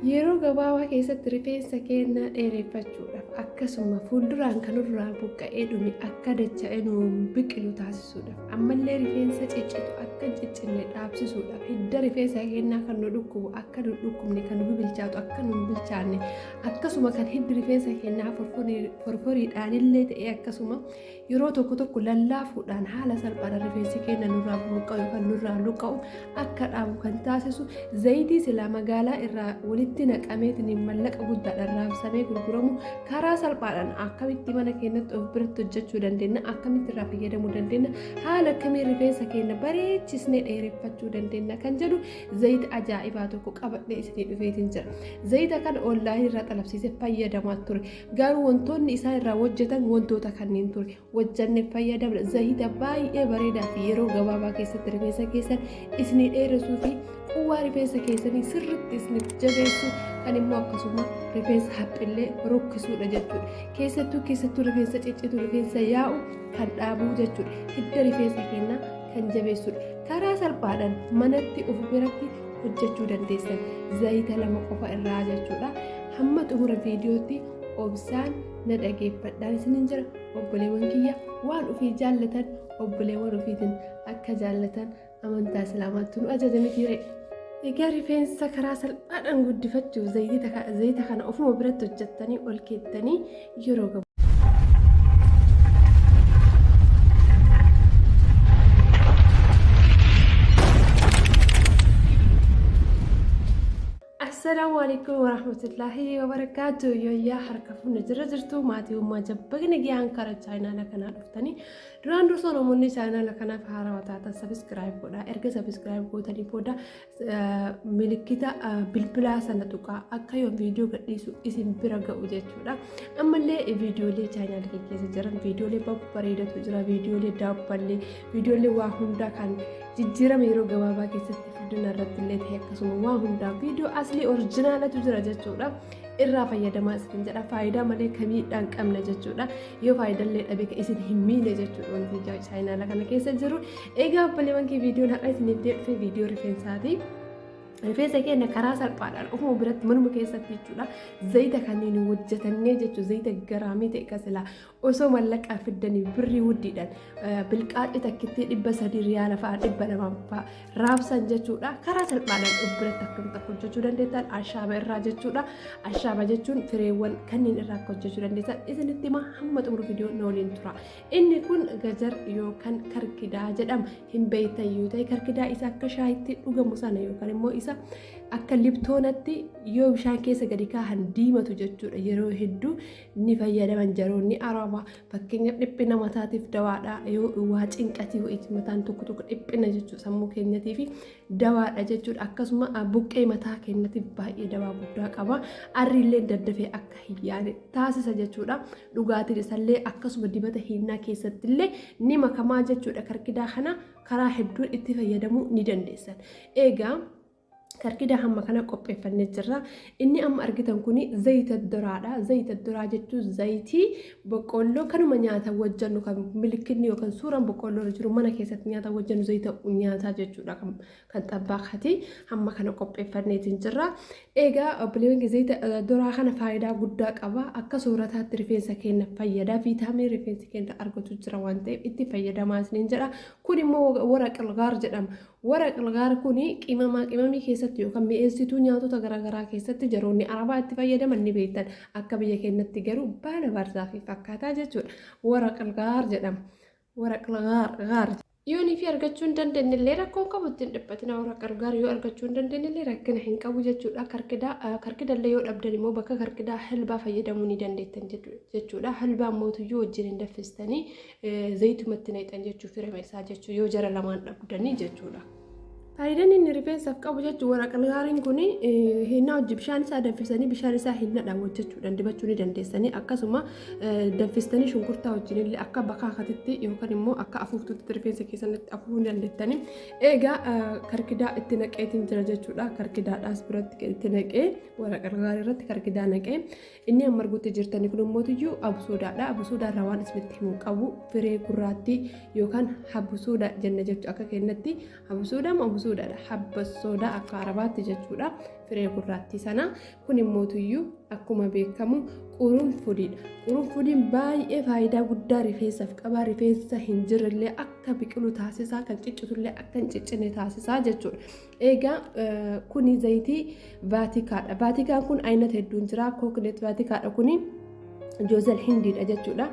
yeroo gabaabaa keessatti rifeensa keenya dheereffachuudhaaf akkasuma fuulduraan kan irraa buqqa'ee dhume akka dacha'ee nu biqilu taasisuudhaaf ammallee rifeensa ciccitu akka ciccinne dhaabsisuudhaaf hidda rifeensa keenyaa kan nu dhukkubu akka nu dhukkubne kan nu bilchaatu akka nu bilchaanne akkasuma kan hiddi rifeensa keenyaa forforiidhaanillee ta'ee akkasuma yeroo tokko lallaafuudhaan haala salphaadhaan rifeensi keenya nurraa buqqa'u yookaan nurraa luqqa'u akka dhaabu kan taasisu zayitii silaa magaalaa irraa walitti naqameetiin mallaqa guddaadhaan raabsamee gurguramu karaa salphaadhaan akkamitti mana keenyatti of biratti hojjechuu dandeenya akkamitti irraa fayyadamuu dandeenya haala akkamii rifeensa keenya bareechisnee dheereffachuu dandeenya kan jedhu zayita ajaa'ibaa tokko qabadhee isinii dhufeetiin jira. Zayita kana onlaayinii irraa xalabsiisee fayyadamaa ture garuu wantoonni isaan irraa hojjetan wantoota kanneen ture hojjannee fayyadamna. Zayita baay'ee bareedaa fi yeroo gabaabaa keessatti rifeensa keessan isinii dheeressuu fi quwwaa rifeensa keessanii sirriitti isiniif jabeessu kan immoo akkasuma rifeensa haphillee rukkisuudha jechuudha. Keessattuu rifeensa ciccitu rifeensa yaa'u kan dhaabuu jechuudha. Hidda rifeensa keenyaa kan jabeessuudha. Karaa salphaadhaan manatti of biratti hojjechuu dandeessan zayita 2 qofa irraa jechuudha. Hamma xumura viidiyootti obsaan na dhageeffadhaan isiniin jira. Obboleewwan kiyya waan ofii jaallatan obboleewwan ofiitiin akka jaallatan amantaa islaamaatti nu ajajame ture. Egaa rifeensa karaa salphaadhaan guddifachuuf zayita kana ofuma biratti hojjettanii ol keettanii yeroo gabaabaa السلام عليكم ورحمة الله وبركاته. يا حركة نجرجرتو ماتي وما جبقنا جيان كارا چاينا لكنا رفتني دران رسولو مني چاينا لكنا فهارا وطاتا سبسكرايب بودا ارگا سبسكرايب بودا بودا ملكتا بالبلا سنتوكا اكا يوم فيديو قديسو اسم برقا وجيتودا اما اللي فيديو لي چاينا لكي كيسي جران فيديو لي باب بريدة تجرا فيديو لي داب بالي فيديو لي واهندا كان جيجيرا ميرو قبابا كيسي فيديو نرد اللي تهيكسو واهندا فيديو اصلي أورجينال تجرا جتودا irraa fayyadamaa isin jedha faayidaa malee kamiidhaan qabna jechuudha yoo faayidaalee dhabe ka isin himmiine jechuudha wanti chaayinaa kana keessa jiru egaa obboleewwan kee viidiyoon har'a isiniif dhiyeesse viidiyoo rifeensaati. Rifeensa keenya karaa salphaadhaan ofuma biratti manuma keessatti jechuudha zayita kanneen hojjetannee jechuudha zayita garaamii ta'e kasilaa osoo mallaqaa fiddanii birrii wuddiidhaan bilqaaxii takkitti 300 riyaala fa'a 200 fa'a raabsan jechuudha karaa salphaadhaan of biratti akkamitti hojjechuu dandeessan ashaaba irraa jechuudha. Ashaaba jechuun fireewwan kanneen irraa hojjechuu dandeessan isinitti hima hamma xumura viidiyoo nooliin tura. Inni kun gajar yookaan karkidaa jedhama hin beektan yoo ta'e karkidaa isa akka shaayitti dhugamu sana yookaan immoo akka liptoonatti yoo bishaan keessa gadi kaahan diimatu jechuudha yeroo hedduu ni fayyadaman jaroonni araba fakkeenyaaf dhiphina mataatiif dawaadha yoo waa cinqatii wa'itti mataan tokko dhiphina jechuudha sammuu keenyatii fi dawaadha jechuudha akkasuma buqqee mataa keenyaatiif baay'ee dawaa guddaa qaba arriillee daddafee akka hin yaane taasisa jechuudha dhugaatiin isallee akkasuma dibata hinnaa keessattillee ni makamaa jechuudha karkidaa kana karaa hedduun itti fayyadamuu ni dandeessan. Egaa karkida hamma kana qopheeffannee jirra. Inni amma argitan kuni zayita doraadha. Zayita doraa jechuun zayitii boqqolloo kanuma nyaata wajjannu kan milikinni yookaan suuraan boqqolloo jiru mana keessatti nyaata wajjannu zayita nyaataa jechuudha kan xabbaaqati hamma kana qopheeffanneetiin jirra. Egaa obboleewwan zayita doraa kana faayidaa guddaa qaba. Akka soorataatti rifeensa keenya fayyada. Viitaaminii rifeensi keenya argatu jira waan ta'eef itti fayyadamaa isiniin jedha. Kun immoo waraqal gaar jedhama. Waraqal gaar kuni qimamii keessatti yookaan mi'eessituu nyaatota garaagaraa keessatti jaroonni arabaa itti fayyadaman ni beektan akka biyya keenyatti garuu baala barzaafi fakkaataa jechuudha. Waraqal gaar jedhama. Waraqal gaar yoonii fi argachuu hin dandeenyellee rakkoo qabu ittiin dhiphatina waraqal gaar yoo argachuu hin dandeenyellee rakkina hin qabu jechuudha. Karkidallee yoo dhabdan immoo bakka karkidaa hilbaa fayyadamuu ni dandeettan jechuudha. Hilbaa mootiyyuu wajjin hin daffistanii zayitumatti naqxan jechuu firame isaa jechuu yoo jara lamaan dhabdanii jechuudha. Faayidaan inni rifeensaaf qabu jechuun waraqal gaariin kun hinnaa hojii bishaan isaa danfisanii bishaan isaa hinnaadhaan hojjechuudhaan dibachuu ni dandeessanii akkasuma danfistanii shunkurtaa wajjin illee akka bakaakatitti yookaan immoo akka afuuftutti rifeensa keessatti afuufuu ni dandeettanii. Egaa karkidaa itti naqeetiin jira jechuudha. Karkidaadhaas biratti itti naqee waraqal gaarii irratti karkidaa naqee inni amma arguutti jirtanii kun immoo iyyuu abusuudaadha. Abusuudaarraa waan isinitti himu qabu firee gurraattii yookaan habusuuda jenna jechuudha akka kennatti abusuudhaan habasuudha habasooda akka arabaatti jechuudha firee gurraattii sana kun immoo tuyyuu akkuma beekamu qurunfudiidha. Qurunfudiin baay'ee faayidaa guddaa rifeensaaf qaba. Rifeensa hin jirrellee akka biqilu taasisaa, kan ciccitullee akka hin ciccine taasisaa jechuudha. Egaa kuni zayitii vaatikaadha. Vaatikaan kun aynata hedduun jira. Kookineet vaatikaadha kuni joozal hindiidha jechuudha.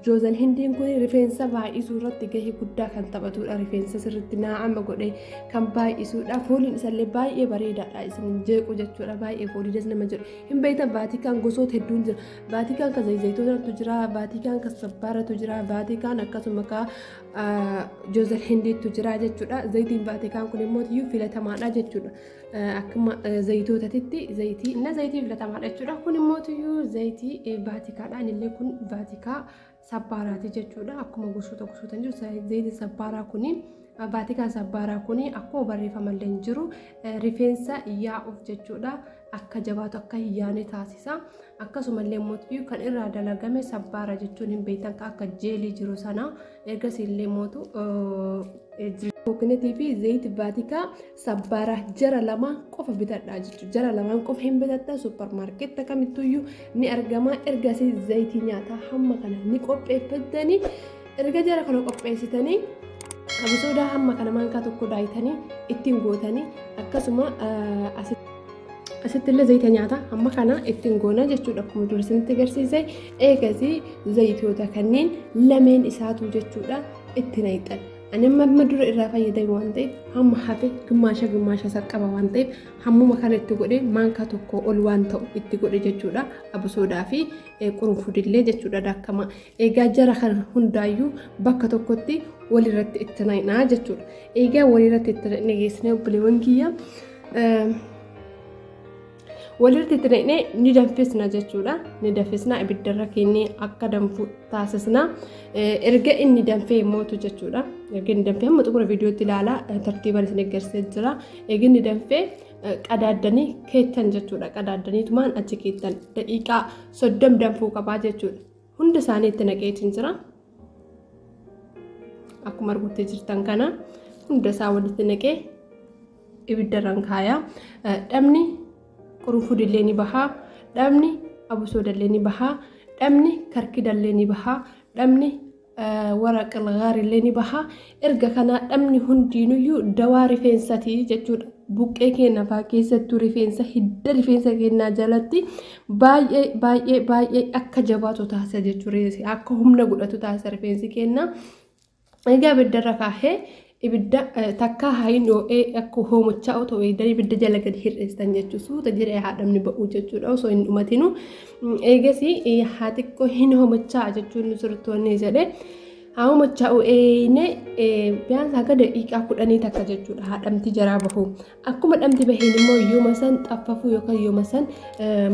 Joozal hindiin kun rifeensa baay'isuu irratti gahee guddaa kan taphatudha. Rifeensa sirriitti naa'ama godhee kan baay'isuudha. Fooliin isallee baay'ee bareedaadha. Isin jeequ jechuudha. Baay'ee fooliidas nama jedhu. Hin beektan vaatikaan gosoota hedduun jira. Vaatikaan kan zayitootatu jira. Vaatikaan kan sabbaaratu jira. Vaatikaan akkasuma ka joozal hindiitu jira jechuudha. Zayitiin vaatikaan kun immoo filatamaadha jechuudha. Akkuma zayitootatti zayitii filatamaadha jechuudha. Kun immoo zayitii vaatikaadhaan illee kun vaatikaa sabbaaraati jechuudha. Akkuma gosoota jiru zayitiin sabbaaraa kuni vaatikaan sabbaaraa kuni akkuma barreeffamallee hin jiru rifeensa yaa'uuf jechuudha. Akka jabaatu akka hin yaane taasisa. Akkasumallee immoo kan irraa dalagame sabbaara jechuun hin beektan akka jeelii jiru sana ergasii illee mootu kookineetii fi zayit vaatikaa sabbaaraa jara lama qofa bitadhaa jechuudha. Jara lamaan qofa hin bitatta suuparmaarkeetti kamittuyyuu ni argama. Ergasii zayitii nyaataa hamma kana ni qopheeffatanii erga jara kana qopheessitanii abisoodaa hamma kana maankaa tokko daayitanii ittiin gootanii akkasuma asittillee zayita nyaataa hamma kana ittiin goona jechuudha. Akkuma dursanitti agarsiise eegasii zayitoota kanneen lameen isaatu jechuudha itti naqxan. Ani amma dura irraa fayyadame waan ta'eef hamma hafe gimmaasha saqqaba waan ta'eef hammuma kana itti godhe maankaa tokko ol waan ta'u itti godhe jechuudha. Abisoodaa fi qurunfudillee jechuudha daakama. Egaa jara kana hundaayyuu bakka tokkotti walirratti itti naqnaa jechuudha. Egaa walirratti itti naqnee geessine obboleewwan kiyya walirratti itti naqnee ni danfisna jechuudha. Ni danfisna ibiddarra keenyee akka danfu taasisna. Erga inni danfee mootu jechuudha. Erga inni danfee hamma xumura viidiyootti ilaalaa tartiibaan isin agarsiisee jira. Erga inni danfee qadaaddanii keettan jechuudha. Qadaaddaniitumaan achi keettan daqiiqaa 30 danfuu qabaa jechuudha. Hunda isaanii itti naqeetiin jira. Akkuma arguutti jirtan kana hunda isaa walitti naqee ibiddarraan kaayaa. Dhabni qurunfudillee ni bahaa, dhabni abusoodallee ni bahaa, dhabni karkidallee ni bahaa, dhabni waraqal gaarillee ni bahaa. Erga kana dhabni hundiinuyyuu dawaa rifeensatii jechuudha. Buqqee keenya fa'aa keessattuu rifeensa hidda rifeensa keenyaa jalatti baay'ee akka jabaatu taasisa jechuudha. Akka humna godhatu taasisa rifeensi keenya. Egaa ibiddarra kaahee ibidda takka hayin dho'ee akka hoomachaa otoo ibidda jala gadi hir'istan jechuudha. Suuta jedhee haadhamni ba'uu jechuudha. Osoo hin dhumatinu eegasii haa xiqqoo hin hoomachaa jechuun sirtoonni jedhee haa hoomachaa biyaan haga daqiiqaa 10 takka jechuudha. Haadhamti jaraa bahu. Akkuma dhamti baheen immoo yooma san xaffafuu yookaan yooma san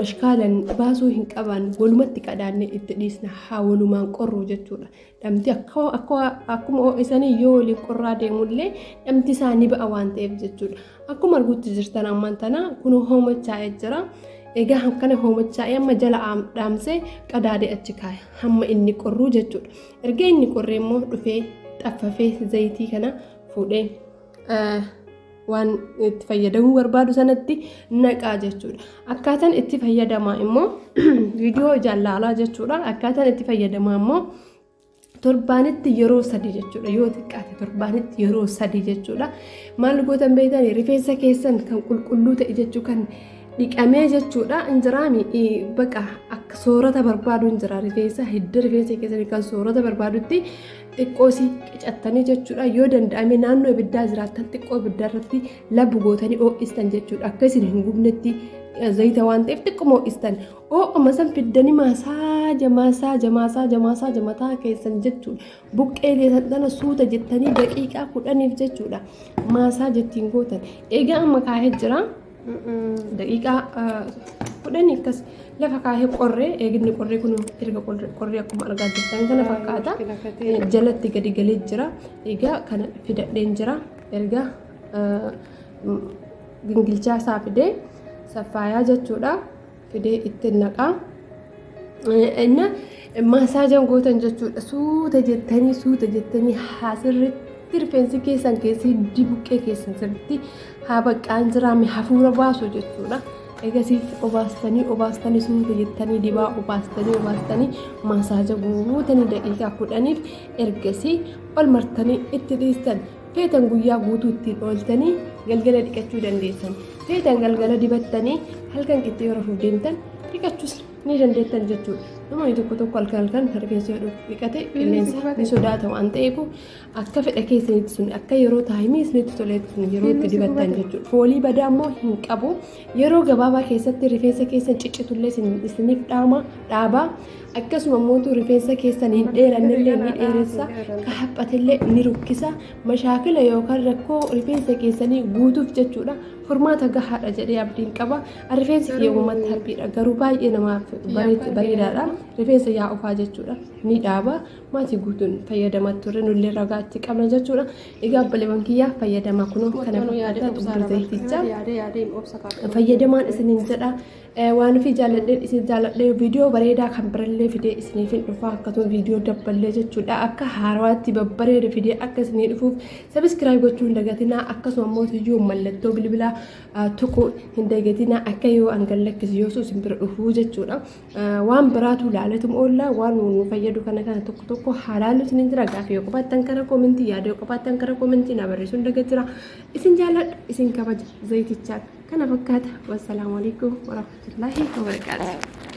mashkaalan baasuu hin qaban walumatti qadaannee itti dhiisna haa walumaan qorru jechuudha. Dhamti akkuma isanii yoo waliin qorraa deemullee dhamti isaanii ba'a waan ta'eef jechuudha. Akkuma arguutti jirtan ammaan tana kun hoomachaa jira. Egaa akkana hoomachaa'ee amma jala dhaamsee qadaadee achi kaaya hamma inni qorruu jechuudha. Erga inni qorree immoo dhufee xaffafee zayitii kana fuudhee waan itti fayyadamuu barbaadu sanatti naqaa jechuudha. Akkaataan itti fayyadamaa immoo viidiyoo jaallalaa jechuudha. Akkaataan itti fayyadamaa immoo torbaanitti yeroo 3 jechuudha. Yoo xiqqaate torbaanitti yeroo 3 jechuudha. Maal gootan beektan rifeensa keessan kan qulqulluu ta'e jechuu kan dhiqamee jechuudha. Injiraami baqa akka soorata barbaadu injira rifeensa hidda rifeensa keessanii kan soorata barbaadutti xiqqoosii qicattanii jechuudha. Yoo danda'ame naannoo ibiddaa jiraattan xiqqoo ibiddaa irratti labbu gootanii ho'istan jechuudha. Akka isin hin gubnetti zayita waan ta'eef xiqquma ho'istan. Ho'uma san fiddanii mataa keessan jechuudha. Buqqee keessan sana suuta jettanii daqiiqaa 10 jechuudha. Maasaa jettiin gootan. Egaa amma kaahee jira. Daqiiqaa 10 akkas lafa kaahee qorree eeginni qorree kun erga qorree akkuma argaa jirtan kana fakkaata. Jalatti gadi galee jira. Egaa kana fidadheen jira. Erga gingilchaa isaa fidee saffaayaa jechuudha. Fidee itti naqaa. Inna maasaajan gootan jechuudha. Suuta jettanii sirriitti rifeensi keessan keessi dibuqqee keessan sirriitti haa baqqaan jiraame hafuura baasu jechuudha. Egasii obaastanii suuta jettanii dibaa obaastanii masaaja guutanii daqiiqaa 10 ergasii ol martanii itti dhiistan. Feetan guyyaa guutuu ittiin ooltanii galgala dhiqachuu dandeessan. Feetan galgala dibattanii halkan qixxee yeroo fuuf deemtan dhiqachuus ni dandeettan jechuudha. Namoonni tokko halkan rifeensa dhiqate qilleensa ni sodaata waan ta'eef akka fedha keessanitti sun akka yeroo taa'imii isinitti toleetti sun yeroo itti dibattan jechuudha. Foolii badaa immoo hin qabu. Yeroo gabaabaa keessatti rifeensa keessan ciccitullee isiniif dhaabaa. Akkasuma immoo rifeensa keessan hin dheerannillee ni dheeressa. Ka haphatillee ni rukkisa. Mashaakila yookaan rakkoo rifeensa keessanii guutuuf jechuudha. Furmaata gahaadha jedhee abdiin qaba. Rifeensi uummataa harbiidha. Garuu baay'ee namaaf bareedaadha. Rifeensa yaa'ufaa jechuudha. Ni dhaaba. Maatii guutuun fayyadamaa turre nullee ragaa itti qabna jechuudha. Egaa obboleewwan kiyyaa fayyadamaa kunoo kana fakkaata dhuguu zayiticha. Fayyadamaan isiniin jedha. Waan fi jaalladheen isin jaalladhee viidiyoo bareedaa kan birallee fidee isiniif hin dhufa akkasuma viidiyoo dabballee jechuudha. Akka haarawaatti babbareeda fidee akka isinii dhufuuf sabiskiraayib gochuu hin dagatinaa. Akkasuma immoo iyyuu mallattoo bilbilaa tuquu hin dagatinaa akka yoo angalakkis yoo isin bira dhufuu jechuudha. Waan biraatu ilaalatum oolla waan nu fayyadu kana tokko haalaalu isiniin jira. Gaaffii yoo qabaattan karaa koomentii yaada yoo qabaattan karaa koomentii na barreessuu hin dagatinaa. Isin jaalladha isin kabaja zayitichaa kana fakkaata. Wassalaamu alaikum warahmatullahi wabarakatuh.